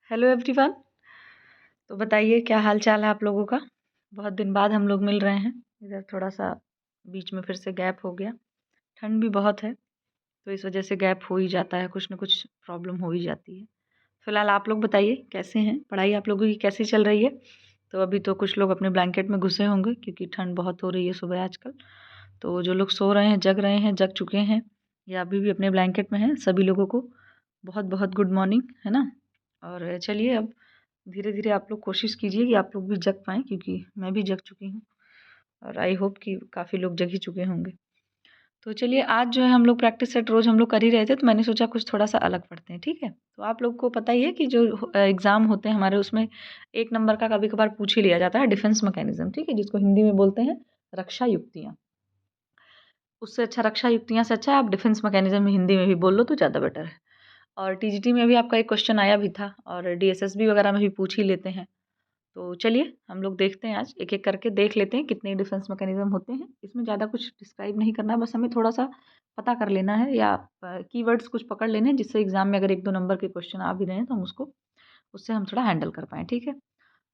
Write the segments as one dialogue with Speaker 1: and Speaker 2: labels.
Speaker 1: Hello everyone. तो बताइए क्या हाल चाल है आप लोगों का। बहुत दिन बाद हम लोग मिल रहे हैं। इधर थोड़ा सा बीच में फिर से गैप हो गया। ठंड भी बहुत है तो इस वजह से गैप हो ही जाता है, कुछ ना कुछ प्रॉब्लम हो ही जाती है। फिलहाल आप लोग बताइए कैसे हैं, पढ़ाई आप लोगों की कैसी चल रही है। तो अभी तो कुछ लोग अपने ब्लैंकेट में घुसे होंगे क्योंकि ठंड बहुत हो रही है सुबह आजकल। तो जो लोग सो रहे हैं जग चुके हैं या अभी भी अपने ब्लैंकेट में हैं, सभी लोगों को बहुत बहुत गुड मॉर्निंग, है ना। और चलिए अब धीरे धीरे आप लोग कोशिश कीजिए कि आप लोग भी जग पाएँ, क्योंकि मैं भी जग चुकी हूँ और आई होप कि काफ़ी लोग जग ही चुके होंगे। तो चलिए आज जो है हम लोग प्रैक्टिस सेट रोज़ हम लोग कर ही रहे थे, तो मैंने सोचा कुछ थोड़ा सा अलग पढ़ते हैं, ठीक है। तो आप लोग को पता ही है कि जो एग्ज़ाम होते हैं हमारे, उसमें 1 नंबर का कभी कभार पूछ ही लिया जाता है डिफेंस मैकेनिज्म, ठीक है, जिसको हिंदी में बोलते हैं रक्षा युक्तियाँ। उससे अच्छा रक्षा युक्तियाँ से अच्छा है आप डिफेंस मैकेनिज्म हिंदी में भी बोल लो तो ज़्यादा बेटर है। और टीजीटी में भी आपका एक क्वेश्चन आया भी था और डीएसएसबी वगैरह में भी पूछ ही लेते हैं। तो चलिए हम लोग देखते हैं, आज एक-एक करके देख लेते हैं कितने डिफेंस मैकेनिज़्म होते हैं। इसमें ज़्यादा कुछ डिस्क्राइब नहीं करना है, बस हमें थोड़ा-सा पता कर लेना है या कीवर्ड्स कुछ पकड़ लेने हैं, जिससे एग्ज़ाम में अगर 1-2 नंबर के क्वेश्चन आ भी रहे हैं तो हम उसको उससे हम थोड़ा हैंडल कर पाएँ, ठीक है?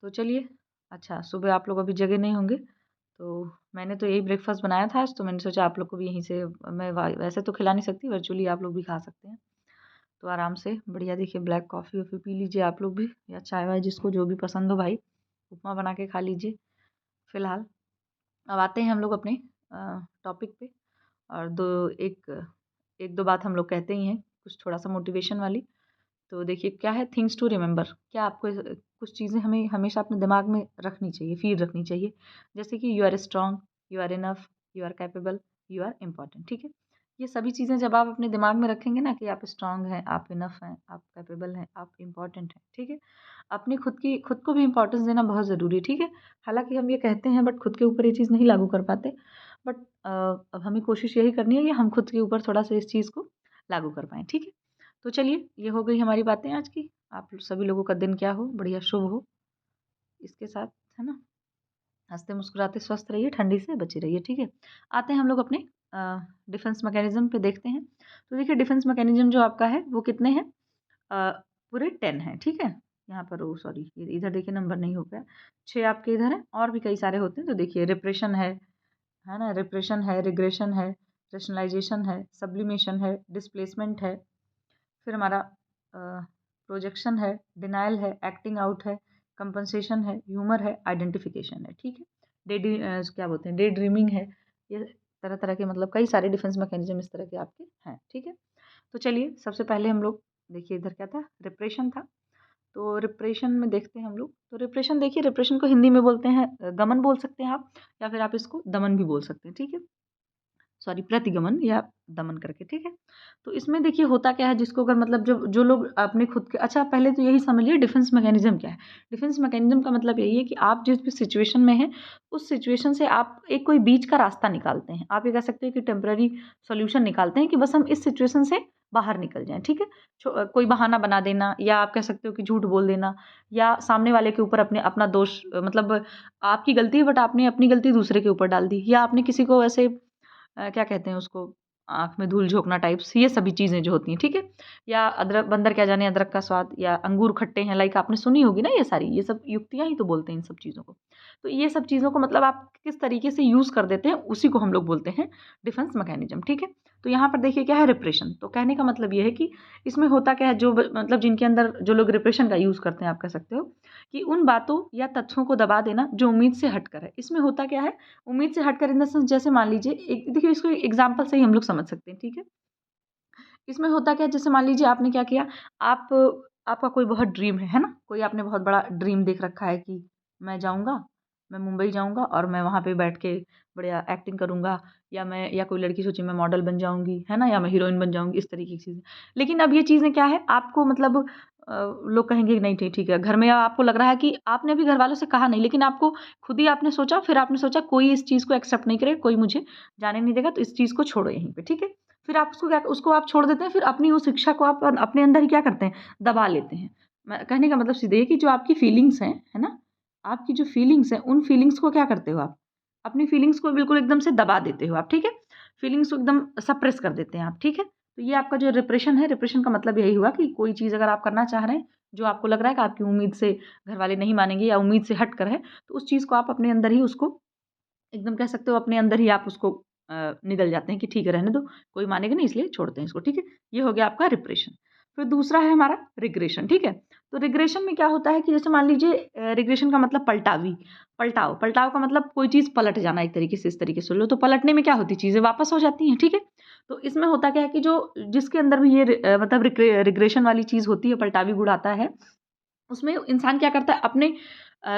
Speaker 1: तो चलिए, अच्छा सुबह आप लोग अभी जगे नहीं होंगे, तो मैंने तो यही ब्रेकफ़ास्ट बनाया था आज, तो मैंने सोचा आप लोग को भी यहीं से मैं वा वैसे तो खिला नहीं सकती, वर्चुअली आप लोग भी खा सकते हैं। तो आराम से बढ़िया देखिए ब्लैक कॉफ़ी-वॉफ़ी पी लीजिए आप लोग भी, या चाय-वाय जिसको जो भी पसंद हो भाई, उपमा बना के खा लीजिए। फ़िलहाल अब आते हैं हम लोग अपने टॉपिक पे। और 1-2 बात हम लोग कहते ही हैं, कुछ थोड़ा-सा मोटिवेशन वाली। तो देखिए क्या है थिंग्स टू रिमेंबर, क्या आपको कुछ चीज़ें हमें हमेशा अपने दिमाग में रखनी चाहिए, फ़ीड रखनी चाहिए। जैसे कि you are strong, you are enough, you are capable, you are important, ठीक है। ये सभी चीज़ें जब आप अपने दिमाग में रखेंगे ना कि आप स्ट्रॉन्ग हैं, आप इनफ हैं, आप कैपेबल हैं, आप इम्पोर्टेंट हैं, ठीक है। अपनी खुद को भी इम्पोर्टेंस देना बहुत ज़रूरी है, ठीक है। हालाँकि हम ये कहते हैं बट खुद के ऊपर ये चीज़ नहीं लागू कर पाते। बट अब हमें कोशिश यही करनी है कि हम खुद के ऊपर थोड़ा-सा इस चीज़ को लागू कर पाएँ, ठीक है। तो चलिए ये हो गई हमारी बातें आज की। आप सभी लोगों का दिन क्या हो, बढ़िया शुभ हो। इसके साथ, है ना, हँसते मुस्कुराते स्वस्थ रहिए, ठंडी से बचे रहिए, ठीक है। आते हैं हम लोग अपने डिफेंस मैकेनिज़्म पे देखते हैं। तो देखिए डिफेंस मैकेनिज़्म जो आपका है वो कितने हैं, पूरे 10 हैं, ठीक है। यहाँ पर ओह सॉरी, इधर देखिए नंबर नहीं हो पाया। 6 आपके इधर हैं और भी कई सारे होते हैं। तो देखिए रिप्रेशन है ना, रिप्रेशन है, रिग्रेशन है, रैशनलाइज़ेशन है, सब्लिमेशन है, डिस्प्लेसमेंट है, फिर हमारा प्रोजेक्शन है, डिनायल है, एक्टिंग आउट है, कंपनसेशन है, ह्यूमर है, आइडेंटिफिकेशन है, ठीक है। क्या बोलते हैं, डे ड्रीमिंग है। ये तरह-तरह के मतलब कई सारे डिफेंस मैकेनिज़्म इस तरह के आपके हैं, ठीक है। तो चलिए सबसे पहले हम लोग देखिए इधर क्या था, रिप्रेशन था। तो रिप्रेशन में देखते हैं हम लोग। तो रिप्रेशन देखिए, रिप्रेशन को हिंदी में बोलते हैं गमन बोल सकते हैं आप, या फिर आप इसको दमन भी बोल सकते हैं, ठीक है। सॉरी, प्रतिगमन या दमन करके, ठीक है। तो इसमें देखिए होता क्या है, जिसको अगर मतलब जो जो लोग अपने खुद के, अच्छा पहले तो यही समझिए डिफेंस मैकेनिज्म क्या है। डिफेंस मैकेनिज्म का मतलब यही है कि आप जिस भी सिचुएशन में हैं, उस सिचुएशन से आप एक कोई बीच का रास्ता निकालते हैं। आप ये कह सकते हैं कि टेम्पररी सॉल्यूशन निकालते हैं कि बस हम इस सिचुएशन से बाहर निकल जाएँ, ठीक है। कोई बहाना बना देना, या आप कह सकते हो कि झूठ बोल देना, या सामने वाले के ऊपर अपना दोष, मतलब आपकी गलती है बट आपने अपनी गलती दूसरे के ऊपर डाल दी, या आपने किसी को ऐसे क्या कहते हैं उसको, आँख में धूल झोंकना टाइप्स, ये सभी चीज़ें जो होती हैं, ठीक है। या अदरक, बंदर क्या जाने अदरक का स्वाद, या अंगूर खट्टे हैं, लाइक आपने सुनी होगी ना ये सारी, ये सब युक्तियाँ ही तो बोलते हैं इन सब चीज़ों को। तो ये सब चीज़ों को मतलब आप किस तरीके से यूज़ कर देते हैं, उसी को हम लोग बोलते हैं डिफेंस मैकेनिज्म, ठीक है। तो यहाँ पर देखिए क्या है, रिप्रेशन। तो कहने का मतलब ये है कि इसमें होता क्या है, जो मतलब जिनके अंदर जो लोग रिप्रेशन का यूज़ करते हैं, आप कह सकते हो कि उन बातों या तथ्यों को दबा देना जो उम्मीद से हटकर है। इसमें होता क्या है, उम्मीद से हटकर इन द सेंस, जैसे मान लीजिए एक देखिए इसको एग्जांपल से ही हम लोग समझ सकते हैं, ठीक है। इसमें होता क्या है, जैसे मान लीजिए आपने क्या किया, आप आपका कोई बहुत ड्रीम है ना, कोई आपने बहुत बड़ा ड्रीम देख रखा है कि मैं जाऊँगा, मैं मुंबई जाऊँगा और मैं वहाँ पे बैठ के बढ़िया एक्टिंग करूँगा, या कोई लड़की सोची मैं मॉडल बन जाऊँगी, है ना, या मैं हीरोइन बन जाऊँगी, इस तरीके की चीज़ें। लेकिन अब ये चीज़ें क्या है, आपको मतलब लोग कहेंगे कि नहीं ठीक ठीक है, घर में आपको लग रहा है कि आपने अभी घर वालों से कहा नहीं, लेकिन आपको खुद ही आपने सोचा, फिर आपने सोचा कोई इस चीज़ को एक्सेप्ट नहीं करेगा, कोई मुझे जाने नहीं देगा, तो इस चीज़ को छोड़ो यहीं पे, ठीक है। फिर आप उसको आप छोड़ देते हैं, फिर अपनी उस शिक्षा को आप अपने अंदर ही क्या करते हैं, दबा लेते हैं। मैं कहने का मतलब सीधे ये कि जो आपकी फीलिंग्स हैं, है ना? आपकी जो फीलिंग्स हैं, उन फीलिंग्स को क्या करते हो आप? अपनी फीलिंग्स को बिल्कुल एकदम से दबा देते हो आप, ठीक है? फीलिंग्स को एकदम सप्रेस कर देते हैं आप, ठीक है? तो ये आपका जो रिप्रेशन है, रिप्रेशन का मतलब यही हुआ कि कोई चीज़ अगर आप करना चाह रहे हैं, जो आपको लग रहा है कि आपकी उम्मीद से घर वाले नहीं मानेंगे या उम्मीद से हट कर है, तो उस चीज़ को आप अपने अंदर ही उसको एकदम कह सकते हो, अपने अंदर ही आप उसको निगल जाते हैं कि ठीक है रहने दो, कोई मानेगा नहीं इसलिए छोड़ते हैं इसको, ठीक है। ये हो गया आपका रिप्रेशन। फिर दूसरा है हमारा रिग्रेशन, ठीक है। तो रिग्रेशन में क्या होता है कि जैसे मान लीजिए रिग्रेशन का मतलब पलटाव का मतलब कोई चीज़ पलट जाना, एक तरीके से इस तरीके से लो, तो पलटने में क्या होती है, चीज़ें वापस हो जाती हैं, ठीक है। तो इसमें होता क्या है कि जो जिसके अंदर भी ये मतलब रिग्रेशन वाली चीज़ होती है, पलटावी गुण आता है, उसमें इंसान क्या करता है, अपने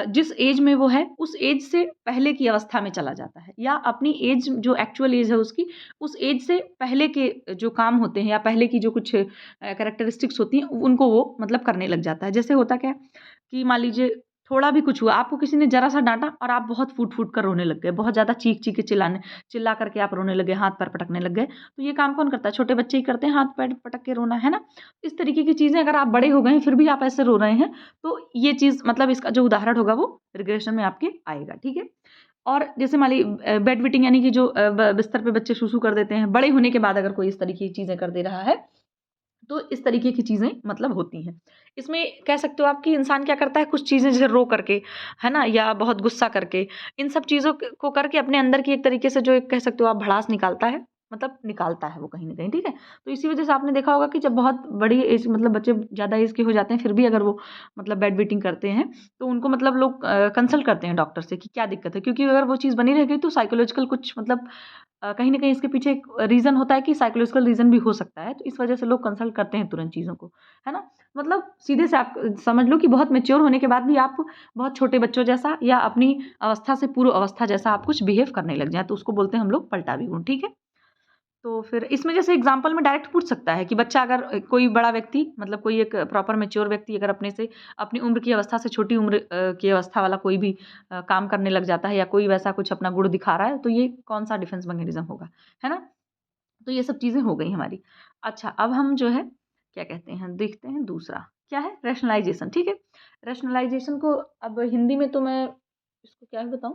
Speaker 1: जिस एज में वो है उस एज से पहले की अवस्था में चला जाता है, या अपनी एज जो एक्चुअल एज है उसकी, उस एज से पहले के जो काम होते हैं या पहले की जो कुछ कैरेक्टरिस्टिक्स होती हैं उनको वो मतलब करने लग जाता है। जैसे होता क्या है कि मान लीजिए थोड़ा भी कुछ हुआ, आपको किसी ने ज़रा सा डाँटा और आप बहुत फूट-फूट कर रोने लग गए, बहुत ज़्यादा चीख-चीख के चिल्ला करके आप रोने लगे, हाथ-पैर पटकने लग गए। तो ये काम कौन करता है? छोटे बच्चे ही करते हैं, हाथ-पैर पटक के रोना, है ना? इस तरीके की चीज़ें अगर आप बड़े हो गए हैं फिर भी आप ऐसे रो रहे हैं, तो ये चीज़ मतलब इसका जो उदाहरण होगा वो रिग्रेशन में आपके आएगा, ठीक है। और जैसे मान लीजिए बेड वेटिंग, यानी कि जो बिस्तर पे बच्चे सूसू कर देते हैं, बड़े होने के बाद अगर कोई इस तरीके की चीज़ें कर दे रहा है, तो इस तरीके की चीज़ें मतलब होती हैं। इसमें कह सकते हो आप कि इंसान क्या करता है, कुछ चीज़ें जैसे रो करके, है ना? या बहुत गुस्सा करके, इन सब चीज़ों को करके अपने अंदर की एक तरीके से जो एक कह सकते हो आप भड़ास निकालता है, मतलब निकालता है वो कहीं न कहीं, ठीक है? तो इसी वज़ह से आपने देखा होगा कि जब बहुत बड़ी एज मतलब बच्चे ज़्यादा एज के हो जाते हैं, फिर भी अगर वो मतलब बेड वेटिंग करते हैं, तो उनको मतलब लोग कंसल्ट करते हैं डॉक्टर से कि क्या दिक्कत है? क्योंकि अगर वो चीज़ बनी रह गई तो साइकोलॉजिकल कुछ मतलब कहीं न कहीं इसके पीछे एक रीज़न होता है कि साइकोलॉजिकल रीज़न भी हो सकता है, तो इस वजह से लोग कंसल्ट करते हैं तुरंत चीज़ों को, है ना? मतलब सीधे से आप समझ लो कि बहुत मैच्योर होने के बाद भी आप बहुत छोटे बच्चों जैसा या अपनी अवस्था से पूर्व अवस्था जैसा आप कुछ बिहेव करने लग जाएँ, तो उसको बोलते हैं हम लोग पलटावी गुण, ठीक है? तो फिर इसमें जैसे एग्ज़ाम्पल में डायरेक्ट पूछ सकता है कि बच्चा अगर कोई बड़ा व्यक्ति मतलब कोई एक प्रॉपर मैच्योर व्यक्ति अगर अपने से अपनी उम्र की अवस्था से छोटी उम्र की अवस्था वाला कोई भी काम करने लग जाता है या कोई वैसा कुछ अपना गुण दिखा रहा है, तो ये कौन-सा डिफेंस मैकेनिज़्म होगा, है ना? तो ये सब चीज़ें हो गई हमारी। अच्छा, अब हम जो है क्या कहते हैं, देखते हैं दूसरा, क्या है रैशनलाइज़ेशन, ठीक है? रैशनलाइज़ेशन को अब हिंदी में तो मैं इसको क्या ही बताऊँ,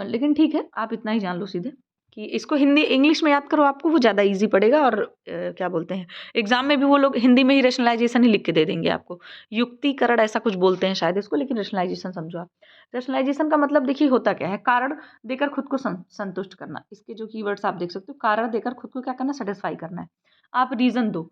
Speaker 1: लेकिन ठीक है, आप इतना ही जान लो सीधे कि इसको हिंदी इंग्लिश में याद करो, आपको वो ज़्यादा ईज़ी पड़ेगा और क्या बोलते हैं, एग्ज़ाम में भी वो लोग हिंदी में ही रैशनलाइज़ेशन ही लिख के दे देंगे आपको। युक्तिकरण ऐसा कुछ बोलते हैं शायद इसको, लेकिन रैशनलाइज़ेशन समझो आप। रैशनलाइज़ेशन का मतलब देखिए होता क्या है, कारण देकर खुद को संतुष्ट करना। इसके जो कीवर्ड्स आप देख सकते हो, कारण देकर खुद को क्या करना, सैटिस्फाई करना है। आप रीज़न दो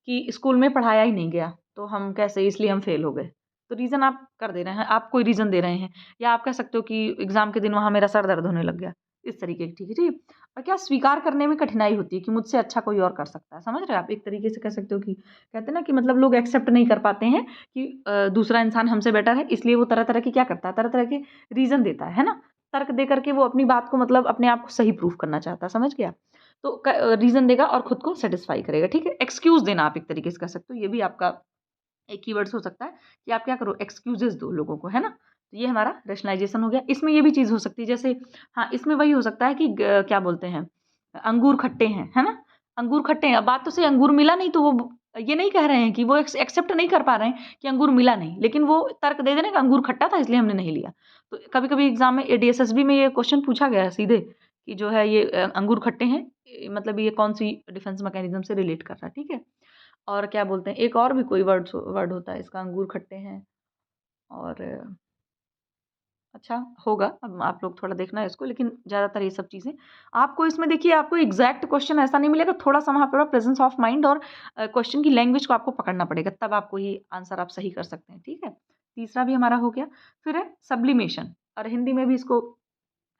Speaker 1: कि स्कूल में पढ़ाया ही नहीं गया, तो हम कैसे, इसलिए हम फेल हो गए। तो रीज़न आप कर दे रहे हैं, आप कोई रीज़न दे रहे हैं। या आप कह सकते हो कि एग्ज़ाम के दिन वहाँ मेरा सर दर्द होने लग गया, इस तरीके की, ठीक है, ठीक। और क्या स्वीकार करने में कठिनाई होती है कि मुझसे अच्छा कोई और कर सकता है, समझ रहे हैं आप? एक तरीके से कह सकते हो कि कहते हैं ना कि मतलब लोग एक्सेप्ट नहीं कर पाते हैं कि दूसरा इंसान हमसे बेटर है, इसलिए वो तरह-तरह की क्या करता है, तरह-तरह के रीज़न देता है ना? तर्क दे कर के वो अपनी बात को मतलब अपने आप को सही प्रूफ करना चाहता है, समझ गए आप? तो रीज़न देगा और खुद को सैटिस्फाई करेगा, ठीक है? एक्सक्यूज़ देना आप एक तरीके से कह सकते हो, ये भी आपका एक कीवर्ड्स हो सकता है कि आप क्या करो, एक्सक्यूज़ेज़ दो लोगों को, है ना? तो ये हमारा रैशनलाइज़ेशन हो गया। इसमें ये भी चीज़ हो सकती है जैसे हाँ, इसमें वही हो सकता है कि क्या बोलते हैं, अंगूर खट्टे हैं, है ना? अंगूर खट्टे हैं, अब बात तो सही, अंगूर मिला नहीं तो वो ये नहीं कह रहे हैं कि वो एक्सेप्ट नहीं कर पा रहे हैं कि अंगूर मिला नहीं, लेकिन वो तर्क दे दे ना कि अंगूर खट्टा था इसलिए हमने नहीं लिया। तो कभी-कभी एग्ज़ाम में डीएसएसबी में ये क्वेश्चन पूछा गया है सीधे कि जो है ये अंगूर खट्टे हैं, मतलब ये कौन-सी डिफेंस मैकेनिज़्म से रिलेट कर रहा है, ठीक है? और क्या बोलते हैं, एक और भी कोई वर्ड होता है इसका, अंगूर खट्टे हैं और अच्छा होगा, अब आप लोग थोड़ा देखना इसको, लेकिन ज़्यादातर ये सब चीज़ें आपको इसमें देखिए, आपको एग्जैक्ट क्वेश्चन ऐसा नहीं मिलेगा, थोड़ा-सा वहाँ पे प्रेजेंस ऑफ माइंड और क्वेश्चन की लैंग्वेज को आपको पकड़ना पड़ेगा, तब आपको ये आंसर आप सही कर सकते हैं, ठीक है? तीसरा भी हमारा हो गया। फिर है सब्लिमेशन, और हिंदी में भी इसको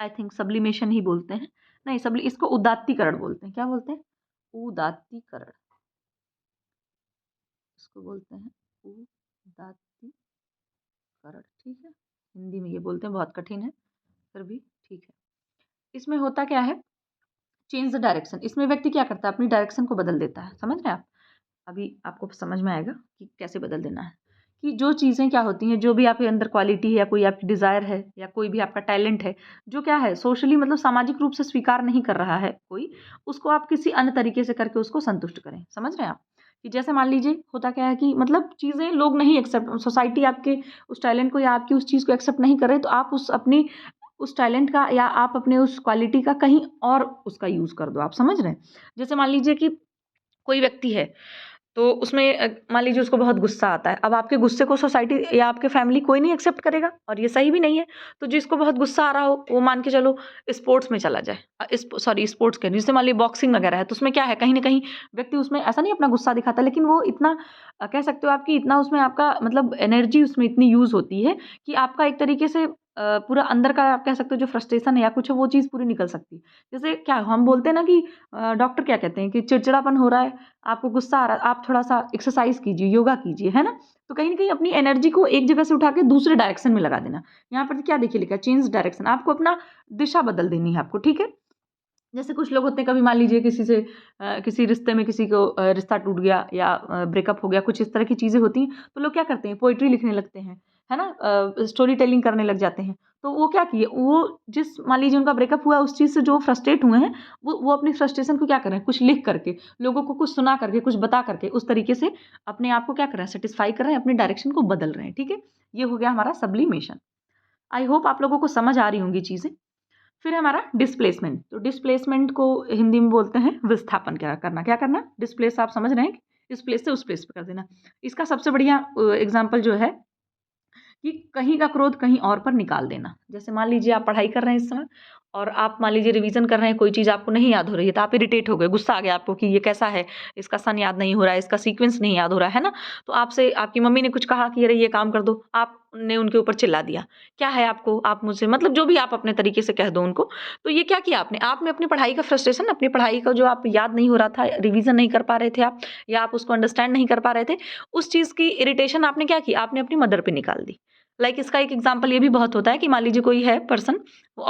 Speaker 1: आई थिंक सब्लिमेशन ही बोलते हैं। नहीं, इसको उदात्तीकरण बोलते हैं। क्या बोलते हैं? उदात्तीकरण, इसको बोलते हैं उदात्तीकरण, ठीक है? हिंदी में ये बोलते हैं, बहुत कठिन है, फिर भी ठीक है। इसमें होता क्या है, चेंज द डायरेक्शन, इसमें व्यक्ति क्या करता है, अपनी डायरेक्शन को बदल देता है, समझ रहे हैं आप? अभी आपको समझ में आएगा कि कैसे बदल देना है, कि जो चीज़ें क्या होती हैं, जो भी आपके अंदर क्वालिटी है या कोई आपकी डिज़ायर है या कोई भी आपका टैलेंट है, जो क्या है सोशली मतलब सामाजिक रूप से स्वीकार नहीं कर रहा है कोई, उसको आप किसी अन्य तरीके से करके उसको संतुष्ट करें, समझ रहे हैं आप? कि जैसे मान लीजिए होता क्या है कि मतलब चीज़ें लोग नहीं एक्सेप्ट, सोसाइटी आपके उस टैलेंट को या आपकी उस चीज़ को एक्सेप्ट नहीं कर रहे, तो आप उस टैलेंट का या आप अपने उस क्वालिटी का कहीं और उसका यूज़ कर दो, आप समझ रहे हैं? जैसे मान लीजिए कि कोई व्यक्ति है, तो उसमें मान लीजिए उसको बहुत गुस्सा आता है। अब आपके गुस्से को सोसाइटी या आपके फैमिली कोई नहीं एक्सेप्ट करेगा और ये सही भी नहीं है। तो जिसको बहुत गुस्सा आ रहा हो वो मान के चलो स्पोर्ट्स में चला जाए। स्पोर्ट्स कह रही हूँ, जैसे मान लीजिए बॉक्सिंग वगैरह है तो उसमें क्या है, कहीं न कहीं व्यक्ति उसमें ऐसा नहीं अपना गुस्सा दिखाता, लेकिन वो इतना कह सकते हो आपकी इतना उसमें आपका मतलब एनर्जी उसमें इतनी यूज़ होती है कि आपका एक तरीके से पूरा अंदर का आप कह सकते हो जो फ्रस्ट्रेशन है या कुछ है वो चीज़ पूरी निकल सकती है। जैसे क्या हम बोलते हैं ना कि डॉक्टर क्या कहते हैं कि चिड़चिड़ापन हो रहा है, आपको गुस्सा आ रहा है, आप थोड़ा-सा एक्सरसाइज़ कीजिए, योगा कीजिए, है ना? तो कहीं न कहीं अपनी एनर्जी को एक जगह से उठा के दूसरे डायरेक्शन में लगा देना। यहाँ पर क्या देखिए लिखा है, चेंज डायरेक्शन, आपको अपना दिशा बदल देनी है आपको, ठीक है? जैसे कुछ लोग होते हैं, कभी मान लीजिए किसी से किसी रिश्ते में किसी को रिश्ता टूट गया या ब्रेकअप हो गया, कुछ इस तरह की चीज़ें होती हैं, तो लोग क्या करते हैं, पोएट्री लिखने लगते हैं, है ना? स्टोरी टेलिंग करने लग जाते हैं। तो वो क्या किए, वो जिस मान लीजिए उनका ब्रेकअप हुआ, उस चीज़ से जो फ्रस्ट्रेट हुए हैं, वो अपनी फ्रस्ट्रेशन को क्या कर रहे हैं, कुछ लिख करके, लोगों को कुछ सुना करके, कुछ बता करके, उस तरीके से अपने आप को क्या कर रहे हैं, सैटिस्फाई कर रहे हैं, अपनी डायरेक्शन को बदल रहे हैं, ठीक है? ये हो गया हमारा सब्लिमेशन। आई होप आप लोगों को समझ आ रही होंगी चीज़ें। फिर है हमारा डिस्प्लेसमेंट। तो डिस्प्लेसमेंट को हिंदी में बोलते हैं विस्थापन। क्या करना, डिस्प्लेस आप समझ रहे हैं, इस प्लेस से उस प्लेस पे कर देना। इसका सबसे बढ़िया एग्जाम्पल जो है कि कहीं का क्रोध कहीं और पर निकाल देना। जैसे मान लीजिए आप पढ़ाई कर रहे हैं इस समय और आप मान लीजिए रिवीजन कर रहे हैं, कोई चीज़ आपको नहीं याद हो रही है, तो आप इरिटेट हो गए, गुस्सा आ गया आपको कि ये कैसा है, इसका सन याद नहीं हो रहा है, इसका सीक्वेंस नहीं याद हो रहा है ना? तो आपसे आपकी मम्मी ने कुछ कहा कि अरे ये काम कर दो, आपने उनके ऊपर चिल्ला दिया। क्या है आपको, आप मुझसे मतलब जो भी आप अपने तरीके से कह दो उनको। तो ये क्या किया आपने, आपने अपनी पढ़ाई का फ्रस्ट्रेशन, अपनी पढ़ाई का जो आप याद नहीं हो रहा था, रिवीजन नहीं कर पा रहे थे आप, या आप उसको अंडरस्टैंड नहीं कर पा रहे थे, उस चीज़ की इरिटेशन आपने क्या की, आपने अपनी मदर पे निकाल दी। इसका एक एग्जांपल ये भी बहुत होता है कि मान लीजिए कोई है पर्सन, वो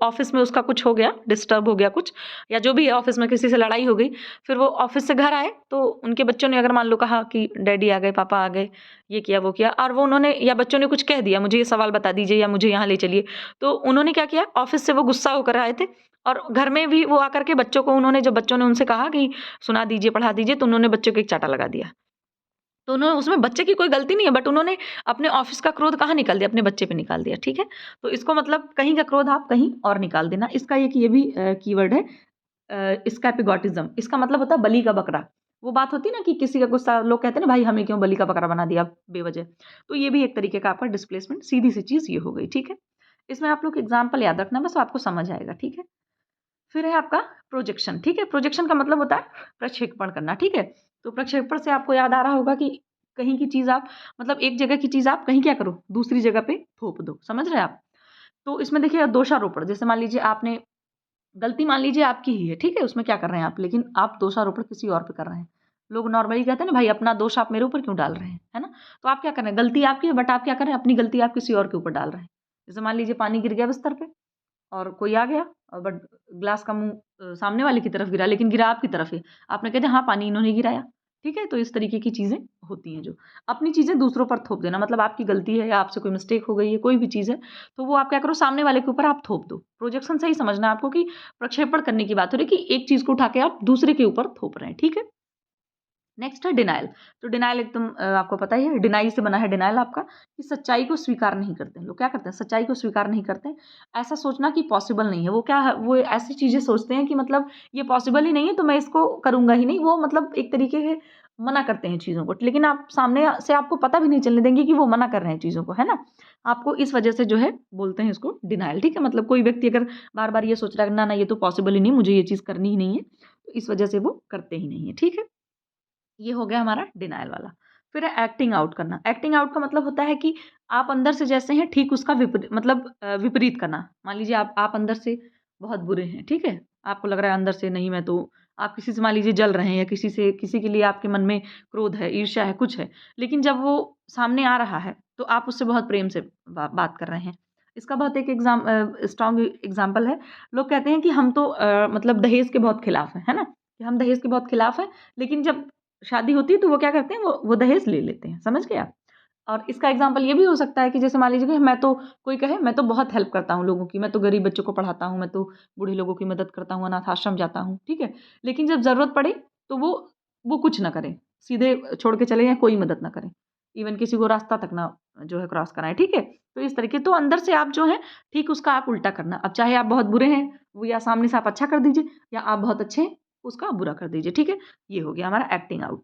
Speaker 1: ऑफिस में उसका कुछ हो गया, डिस्टर्ब हो गया कुछ, या जो भी है ऑफिस में किसी से लड़ाई हो गई, फिर वो ऑफिस से घर आए तो उनके बच्चों ने अगर मान लो कहा कि डैडी आ गए, पापा आ गए, ये किया वो किया, और वो उन्होंने या बच्चों ने कुछ कह दिया, मुझे ये सवाल बता दीजिए या मुझे यहाँ ले चलिए, तो उन्होंने क्या किया, ऑफिस से वो गुस्सा होकर आए थे और घर में भी वो आकर के बच्चों को उन्होंने, जब बच्चों ने उनसे कहा कि सुना दीजिए, पढ़ा दीजिए, तो उन्होंने बच्चों को एक चाटा लगा दिया। तो उन्होंने, उसमें बच्चे की कोई गलती नहीं है, बट उन्होंने अपने ऑफिस का क्रोध कहाँ निकाल दिया, अपने बच्चे पे निकाल दिया, ठीक है? तो इसको मतलब कहीं का क्रोध आप कहीं और निकाल देना। इसका एक ये भी कीवर्ड है एस्कैपिगॉटिज़्म। इसका मतलब होता है बलि का बकरा। वो बात होती है ना कि किसी का गुस्सा, लोग कहते हैं ना भाई हमें क्यों बलि का बकरा बना दिया बेवजह। तो ये भी एक तरीके का आपका डिस्प्लेसमेंट, सीधी सी चीज़ ये हो गई, ठीक है? इसमें आप लोग एग्जाम्पल याद रखना, बस आपको समझ आएगा, ठीक है? फिर है आपका प्रोजेक्शन, ठीक है? प्रोजेक्शन का मतलब होता है प्रक्षेपण करना, ठीक है? तो प्रक्षेपण से आपको याद आ रहा होगा कि कहीं की चीज़ आप मतलब एक जगह की चीज़ आप कहीं क्या करो, दूसरी जगह पे थोप दो, समझ रहे हैं आप? तो इसमें देखिए दोषारोपण, जैसे मान लीजिए आपने गलती मान लीजिए आपकी ही है, ठीक है? उसमें क्या कर रहे हैं आप, लेकिन आप दोषारोपण किसी और पे कर रहे हैं। लोग नॉर्मली कहते हैं ना भाई अपना दोष आप मेरे ऊपर क्यों डाल रहे हैं, है ना? तो आप क्या कर रहे हैं, गलती आपकी है बट आप क्या कर रहे हैं, अपनी गलती आप किसी और के ऊपर डाल रहे हैं। जैसे मान लीजिए पानी गिर गया बिस्तर पे और कोई आ गया और बट ग्लास का मुँह सामने वाले की तरफ गिरा, लेकिन गिरा आपकी तरफ है। आपने कह दिया हाँ, पानी इन्होंने गिराया, ठीक है? तो इस तरीके की चीज़ें होती हैं जो। अपनी चीज़ें दूसरों पर थोप देना, मतलब आपकी गलती है या आपसे कोई मिस्टेक हो गई है, कोई भी चीज़ है, तो वो आप क्या करो, सामने वाले के ऊपर आप थोप दो। प्रोजेक्शन से ही समझना है आपको कि प्रक्षेपण करने की बात हो रही है कि एक चीज़ को उठा के आप दूसरे के ऊपर थोप रहे हैं, ठीक है? नेक्स्ट है डिनायल। तो डिनायल एकदम आपको पता ही है, डिनाई से बना है डिनायल आपका, कि सच्चाई को स्वीकार नहीं करते हैं। लोग क्या करते हैं, सच्चाई को स्वीकार नहीं करते हैं। ऐसा सोचना कि पॉसिबल नहीं है। वो क्या है, वो ऐसी चीज़ें सोचते हैं कि मतलब ये पॉसिबल ही नहीं है तो मैं इसको करूँगा ही नहीं। वो मतलब एक तरीके से मना करते हैं चीज़ों को, लेकिन आप सामने से आपको पता भी नहीं चलने देंगे कि वो मना कर रहे हैं चीज़ों को, है ना? आपको इस वजह से जो है बोलते हैं इसको डिनायल, ठीक है? मतलब कोई व्यक्ति अगर बार-बार ये सोच रहा है ना, ना ये तो पॉसिबल ही नहीं, मुझे ये चीज़ करनी ही नहीं है, तो इस वजह से वो करते ही नहीं है, ठीक है? ये हो गया हमारा डिनायल वाला। फिर है एक्टिंग आउट करना। एक्टिंग आउट का मतलब होता है कि आप अंदर से जैसे हैं ठीक उसका मतलब विपरीत करना। मान लीजिए आप अंदर से बहुत बुरे हैं, ठीक है? आपको लग रहा है अंदर से नहीं, मैं तो आप किसी से मान लीजिए जल रहे हैं या किसी के लिए आपके मन में क्रोध है, ईर्ष्या है, कुछ है। लेकिन जब वो सामने आ रहा है तो आप उससे बहुत प्रेम से बात कर रहे हैं। इसका बहुत एक स्ट्रॉन्ग एग्ज़ाम्पल है। लोग कहते हैं कि हम तो मतलब दहेज के बहुत खिलाफ हैं, है ना? कि हम दहेज के बहुत खिलाफ हैं, लेकिन जब शादी होती है तो वो क्या करते हैं, वो दहेज ले लेते हैं, समझ गए आप? और इसका एग्ज़ाम्पल ये भी हो सकता है कि जैसे मान लीजिए कि मैं तो, कोई कहे मैं तो बहुत हेल्प करता हूँ लोगों की, मैं तो गरीब बच्चों को पढ़ाता हूँ, मैं तो बूढ़े लोगों की मदद करता हूँ, अनाथ आश्रम जाता हूँ, ठीक है? लेकिन जब ज़रूरत पड़े तो वो कुछ ना करें, सीधे छोड़ के चले जाएँ, कोई मदद ना करें। इवन किसी को रास्ता तक ना जो है क्रॉस कराएँ, ठीक है? तो इस तरीके, तो अंदर से आप जो है ठीक उसका आप उल्टा करना। अब चाहे आप बहुत बुरे हैं, वो या सामने से आप अच्छा कर दीजिए, या आप बहुत अच्छे हैं, उसका आप बुरा कर दीजिए, ठीक है? ये हो गया हमारा एक्टिंग आउट।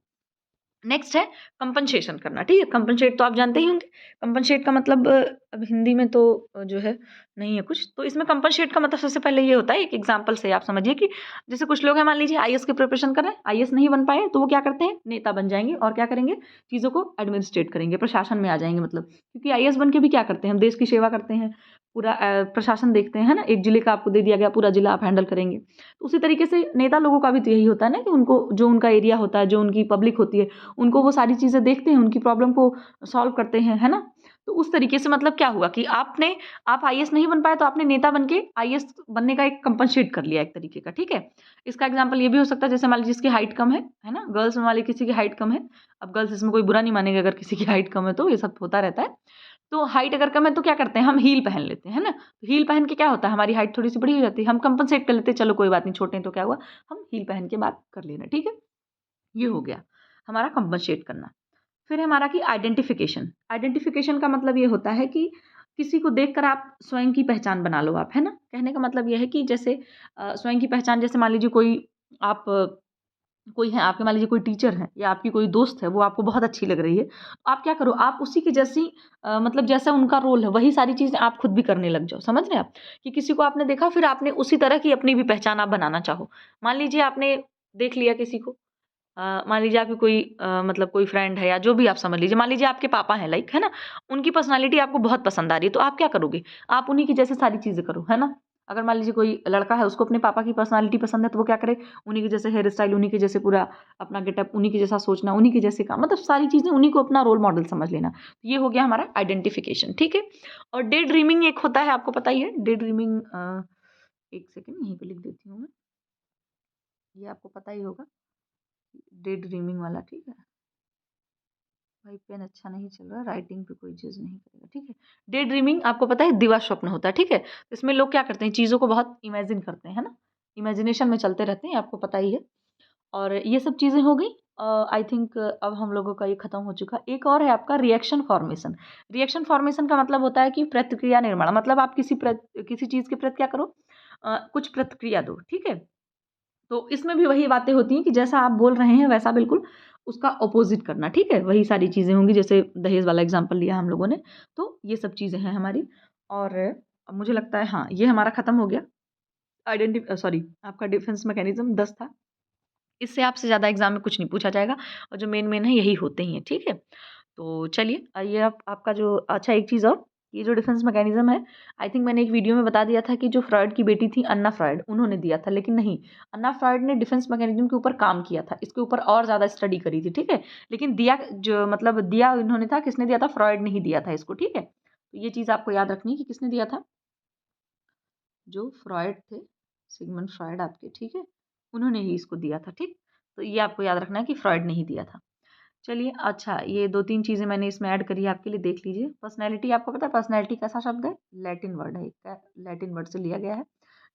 Speaker 1: नेक्स्ट है कंपनसेशन करना, ठीक है। कंपनसेट तो आप जानते ही होंगे। कंपनसेट का मतलब अब हिंदी में तो जो है नहीं है कुछ, तो इसमें कंपनसेट का मतलब सबसे पहले ये होता है, एक एग्जांपल से आप समझिए कि जैसे कुछ लोग हैं, मान लीजिए आईएएस की प्रिपरेशन कर रहे हैं, आईएएस नहीं बन पाए तो वो क्या करते हैं, नेता बन जाएंगे और क्या करेंगे, चीज़ों को एडमिनिस्ट्रेट करेंगे, प्रशासन में आ जाएंगे। मतलब क्योंकि आईएएस बन के भी क्या करते हैं, हम देश की सेवा करते हैं, पूरा प्रशासन देखते हैं, है ना। एक जिले का आपको दे दिया गया, पूरा जिला आप हैंडल करेंगे। तो उसी तरीके से नेता लोगों का भी तो यही होता है ना, कि उनको जो उनका एरिया होता है, जो उनकी पब्लिक होती है, उनको वो सारी चीज़ें देखते हैं, उनकी प्रॉब्लम को सॉल्व करते हैं, है ना। तो उस तरीके से मतलब क्या हुआ कि आप आईएएस नहीं बन पाए तो आपने नेता बन के आईएएस बनने का एक कंपनसेट कर लिया एक तरीके का, ठीक है। इसका एग्जांपल ये भी हो सकता है, जैसे मान लीजिए जिसकी हाइट कम है ना, गर्ल्स में वाले किसी की हाइट कम है। अब गर्ल्स इसमें कोई बुरा नहीं मानेगा अगर किसी की हाइट कम है, तो ये सब होता रहता है। तो हाइट अगर कम है तो क्या करते हैं, हम हील पहन लेते हैं, है ना। तो हील पहन के क्या होता है, हमारी हाइट थोड़ी सी बड़ी हो जाती है, हम कंपनसेट कर लेते हैं, चलो कोई बात नहीं, छोटे हैं तो क्या हुआ, हम हील पहन के बात कर लेना, ठीक है। ये हो गया हमारा कंपनसेट करना। फिर है हमारा कि आइडेंटिफिकेशन। आइडेंटिफिकेशन का मतलब ये होता है कि किसी को देखकर आप स्वयं की पहचान बना लो आप, है ना। कहने का मतलब ये है कि जैसे स्वयं की पहचान, जैसे मान लीजिए कोई है आपके, मान लीजिए कोई टीचर है या आपकी कोई दोस्त है, वो आपको बहुत अच्छी लग रही है, तो आप क्या करो, आप उसी की जैसी मतलब जैसा उनका रोल है वही सारी चीज़ें आप खुद भी करने लग जाओ। समझ रहे हैं आप, कि किसी को आपने देखा, फिर आपने उसी तरह की अपनी भी पहचान आप बनाना चाहो। मान लीजिए आपने देख लिया किसी को, मान लीजिए आपकी कोई मतलब कोई फ्रेंड है या जो भी आप समझ लीजिए, मान लीजिए आपके पापा हैं, लाइक, है ना। उनकी पर्सनैलिटी आपको बहुत पसंद आ रही है, तो आप क्या करोगे, आप उन्हीं की जैसे सारी चीज़ें करो, है ना। अगर मान लीजिए कोई लड़का है, उसको अपने पापा की पर्सनैलिटी पसंद है, तो वो क्या करे, उन्हीं के जैसे हेयर स्टाइल, उन्हीं के जैसे पूरा अपना गेटअप, उन्हीं के जैसा सोचना, उन्हीं के जैसे काम, मतलब सारी चीज़ें उन्हीं को अपना रोल मॉडल समझ लेना। तो ये हो गया हमारा आइडेंटिफिकेशन, ठीक है। और डे ड्रीमिंग एक होता है, आपको पता ही है डे ड्रीमिंग। एक सेकेंड यहीं पे लिख देती हूँ मैं, ये आपको पता ही होगा, डे ड्रीमिंग वाला, ठीक है। भाई पेन अच्छा नहीं चल रहा, राइटिंग पे कोई चीज़ नहीं करेगा, ठीक है। डे ड्रीमिंग आपको पता है दिवा स्वप्न होता है, ठीक है। तो इसमें लोग क्या करते हैं, चीज़ों को बहुत इमेजिन करते हैं, है ना, इमेजिनेशन में चलते रहते हैं, आपको पता ही है। और ये सब चीज़ें हो गई। आई थिंक अब हम लोगों का ये खत्म हो चुका। एक और है आपका रिएक्शन फॉर्मेशन। रिएक्शन फॉर्मेशन का मतलब होता है कि प्रतिक्रिया निर्माण, मतलब आप किसी चीज़ के प्रति क्या करो, कुछ प्रतिक्रिया दो, ठीक है। तो इसमें भी वही बातें होती हैं कि जैसा आप बोल रहे हैं वैसा बिल्कुल उसका अपोजिट करना, ठीक है। वही सारी चीज़ें होंगी, जैसे दहेज वाला एग्जांपल लिया हम लोगों ने, तो ये सब चीज़ें हैं हमारी। और अब मुझे लगता है हाँ, ये हमारा खत्म हो गया। सॉरी, आपका डिफेंस मैकेनिज्म 10 था। इससे आपसे ज़्यादा एग्जाम में कुछ नहीं पूछा जाएगा, और जो मेन मेन है यही होते ही हैं, ठीक है। तो चलिए, ये आपका जो अच्छा एक चीज़ और, ये जो डिफेंस मैकेनिज्म है, आई थिंक मैंने एक वीडियो में बता दिया था कि जो फ्रॉइड की बेटी थी अन्ना फ्रॉइड, उन्होंने दिया था, लेकिन नहीं, अन्ना फ्रॉइड ने डिफेंस मैकेनिज्म के ऊपर काम किया था, इसके ऊपर और ज़्यादा स्टडी करी थी, ठीक है। लेकिन दिया जो मतलब दिया इन्होंने था, किसने दिया था, फ्रॉइड ने ही दिया था इसको, ठीक है। तो ये चीज़ आपको याद रखनी है कि किसने दिया था, जो फ्रॉइड थे, सिगमंड फ्रॉइड आपके, ठीक है, उन्होंने ही इसको दिया था, ठीक। तो ये आपको याद रखना है कि फ्रॉइड ने ही दिया था। चलिए, अच्छा, ये 2-3 चीज़ें मैंने इसमें ऐड करी है आपके लिए, देख लीजिए। पर्सनैलिटी, आपको पता है पर्सनैलिटी कैसा शब्द है, लैटिन वर्ड है, लैटिन वर्ड से लिया गया है,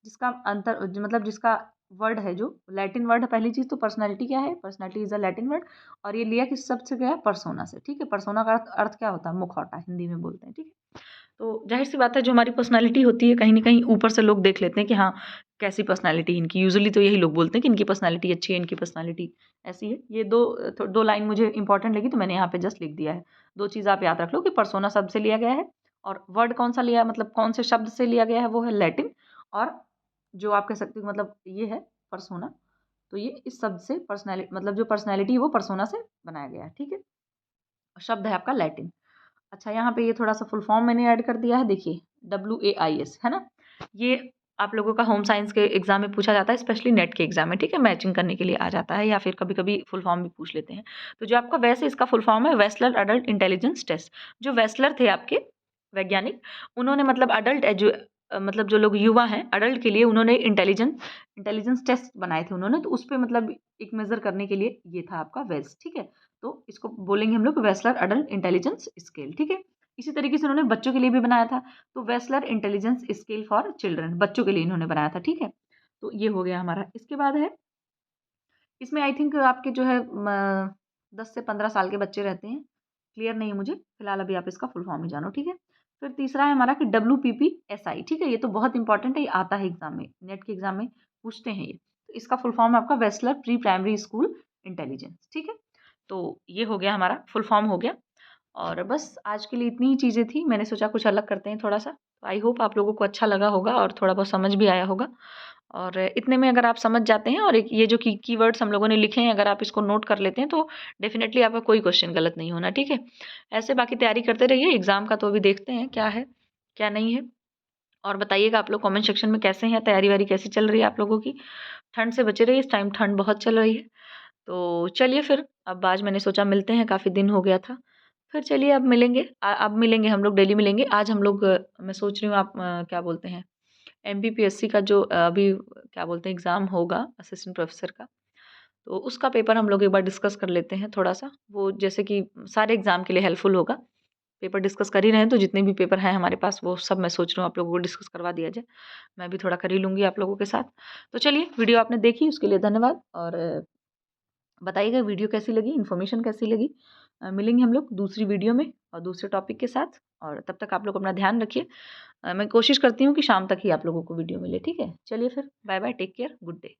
Speaker 1: जिसका मतलब जिसका वर्ड है, जो लैटिन वर्ड है। पहली चीज़ तो पर्सनैलिटी क्या है, personality is a Latin word, और ये लिया किस शब्द से गया है, पर्सोना से, ठीक है। पर्सोना का अर्थ क्या होता है, मुखौटा, हिंदी में बोलते हैं, ठीक है। तो ज़ाहिर सी बात है, जो हमारी पर्सनैलिटी होती है, कहीं न कहीं ऊपर से लोग देख लेते हैं कि हाँ, कैसी पर्सनैलिटी इनकी। यूजुअली तो यही लोग बोलते हैं कि इनकी पर्सनैलिटी अच्छी है, इनकी पर्सनैलिटी ऐसी है। ये 2 लाइन मुझे इंपॉर्टेंट लगी, तो मैंने यहाँ पे जस्ट लिख दिया है। 2 चीज़ आप याद रख लो कि पर्सोना शब्द से लिया गया है, और वर्ड कौन-सा लिया है, मतलब कौन से शब्द से लिया गया है, वो है लैटिन। और जो आप कह सकते हो, मतलब ये है पर्सोना, तो ये इस शब्द से मतलब जो पर्सनैलिटी है वो पर्सोना से बनाया गया है, ठीक है। शब्द है आपका लैटिन। अच्छा, यहाँ पे ये थोड़ा-सा फुल फॉर्म मैंने ऐड कर दिया है, देखिए, WAIS, है ना? ये आप लोगों का होम साइंस के एग्ज़ाम में पूछा जाता है, स्पेशली नेट के एग्ज़ाम में, ठीक है? मैचिंग करने के लिए आ जाता है, या फिर कभी-कभी फुल फॉर्म भी पूछ लेते हैं। तो जो आपका वैसे इसका फुल फॉर्म है, वेस्लर अडल्ट इंटेलिजेंस टेस्ट। जो वेस्लर थे आपके वैज्ञानिक, उन्होंने मतलब मतलब जो लोग युवा हैं, अडल्ट के लिए उन्होंने इंटेलिजेंस टेस्ट बनाए थे उन्होंने, तो उसपे मतलब एक मेज़र करने के लिए ये था आपका वेस, ठीक है? तो इसको बोलेंगे हम लोग वेस्लर अडल्ट इंटेलिजेंस स्केल, ठीक है। इसी तरीके से उन्होंने बच्चों के लिए भी बनाया था, तो Wechsler intelligence scale for children, बच्चों के लिए इन्होंने बनाया था, ठीक है। तो ये हो गया हमारा। इसके बाद है, इसमें आई थिंक आपके जो है 10 से 15 साल के बच्चे रहते हैं, क्लियर नहीं है मुझे फिलहाल, अभी आप इसका फुल फॉर्म ही जानो, ठीक है। फिर तीसरा है हमारा कि WPPSI, ठीक है। ये तो बहुत इंपॉर्टेंट है, ये आता है एग्जाम में, नेट के एग्जाम में पूछते हैं ये। तो इसका फुल फॉर्म है आपका Wechsler pre primary school intelligence, ठीक है। तो ये हो गया, हमारा फुल फॉर्म हो गया। और बस आज के लिए इतनी ही चीज़ें थी, मैंने सोचा कुछ अलग करते हैं थोड़ा-सा। तो आई होप आप लोगों को अच्छा लगा होगा और थोड़ा बहुत समझ भी आया होगा। और इतने में अगर आप समझ जाते हैं और एक ये जो कीवर्ड्स हम लोगों ने लिखे हैं, अगर आप इसको नोट कर लेते हैं तो डेफ़िनेटली आपका कोई क्वेश्चन गलत नहीं होना, ठीक है? ऐसे बाकी तैयारी करते रहिए, एग्ज़ाम का तो अभी देखते हैं क्या है, क्या नहीं है। और बताइएगा आप लोग कमेंट सेक्शन में कैसे हैं, तैयारी-वैयारी कैसी चल रही है आप लोगों की? ठंड से बचे रहिए, इस टाइम ठंड बहुत चल रही है। तो चलिए फिर, अब आज मैंने सोचा मिलते हैं, काफ़ी दिन हो गया था। फिर चलिए अब मिलेंगे, अब मिलेंगे हम लोग, डेली मिलेंगे। आज हम लोग मैं सोच रही हूँ आप क्या बोलते हैं, एमपीपीएससी का जो अभी क्या बोलते हैं एग्ज़ाम होगा असिस्टेंट प्रोफ़ेसर का, तो उसका पेपर हम लोग एक बार डिस्कस कर लेते हैं थोड़ा-सा। वो जैसे कि सारे एग्ज़ाम के लिए हेल्पफुल होगा। पेपर डिस्कस कर ही रहे हैं, तो जितने भी पेपर हैं हमारे पास वो सब मैं सोच रही हूँ आप लोगों को डिस्कस करवा दिया जाए। मैं भी थोड़ा कर ही लूँगी आप लोगों के साथ। तो चलिए, वीडियो आपने देखी उसके लिए धन्यवाद। और बताइएगा वीडियो कैसी लगी, इन्फॉर्मेशन कैसी लगी। मिलेंगे हम लोग दूसरी वीडियो में और दूसरे टॉपिक के साथ। और तब तक आप लोग अपना ध्यान रखिए। मैं कोशिश करती हूँ कि शाम तक ही आप लोगों को वीडियो मिले, ठीक है? चलिए फिर, bye bye, take care, good day.